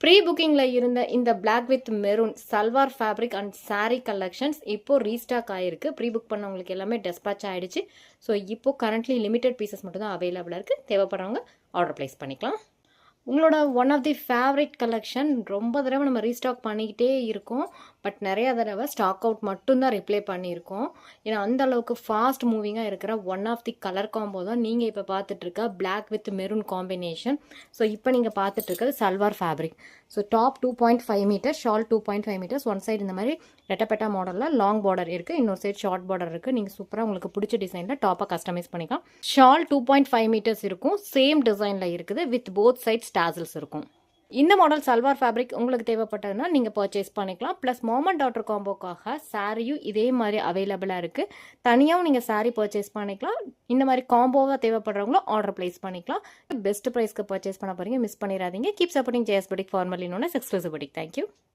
Pre புக்கிங்கில் இருந்த இந்த black with maroon salwar fabric and sari collections இப்போது ரீஸ்டாக் ஆகிருக்கு. ப்ரீ புக் பண்ணவங்களுக்கு எல்லாமே டெஸ்பாச் ஆகிடுச்சு. ஸோ இப்போது கரண்ட்லி லிமிடெட் பீசஸ் மட்டும் தான் அவைலபிளாக இருக்குது. தேவைப்படுறவங்க ஆர்டர் ப்ளேஸ் பண்ணிக்கலாம். உங்களோட one of the favourite collection ரொம்ப தடவை நம்ம ரீஸ்டாக் பண்ணிக்கிட்டே இருக்கோம். பட் நிறையா தடவை ஸ்டாக் அவுட் மட்டும்தான் ரிப்ளை பண்ணியிருக்கோம். ஏன்னா அந்த அளவுக்கு ஃபாஸ்ட் மூவிங்காக இருக்கிற one of the colour combo தான் நீங்கள் இப்போ பார்த்துட்ருக்க black with maroon combination. So இப்போ நீங்கள் பார்த்துட்ருக்கிறது salwar fabric. So top 2.5 metre, shawl 2.5 metres. One side இந்த மாதிரி ரெட்டப்பெட்டா மாடலில் லாங் பார்டர் இருக்குது, இன்னொரு சைடு ஷார்ட் பார்டர் இருக்குது. நீங்கள் சூப்பராக உங்களுக்கு பிடிச்ச டிசைனில் டாப்பாக கஸ்டமைஸ் பண்ணிக்கலாம். ஷால் 2.5 மீட்டர்ஸ் இருக்கும், சேம் டிசைனில் இருக்குது, வித் போத் சைட்ஸ் டாசல்ஸ் இருக்கும். இந்த மாடல் சல்வார் ஃபேப்ரிக் உங்களுக்கு தேவைப்பட்டதுன்னா நீங்கள் பர்ச்சேஸ் பண்ணிக்கலாம். ப்ளஸ் மாம் அண்ட் டாட்டர் காம்போக்காக சாரியும் இதே மாதிரி அவைலபிளாக இருக்குது. தனியாகவும் நீங்கள் சாரீ பர்ச்சேஸ் பண்ணிக்கலாம். இந்த மாதிரி காம்போவாக தேவைப்படுறவங்களும் ஆர்டர் ப்ளேஸ் பண்ணிக்கலாம். பெஸ்ட் ப்ரைஸ்க்கு பர்ச்சேஸ் பண்ண போகிறீங்க, மிஸ் பண்ணிடாதீங்க. Keep supporting JS boutique, formally known as exclusive boutique. Thank you.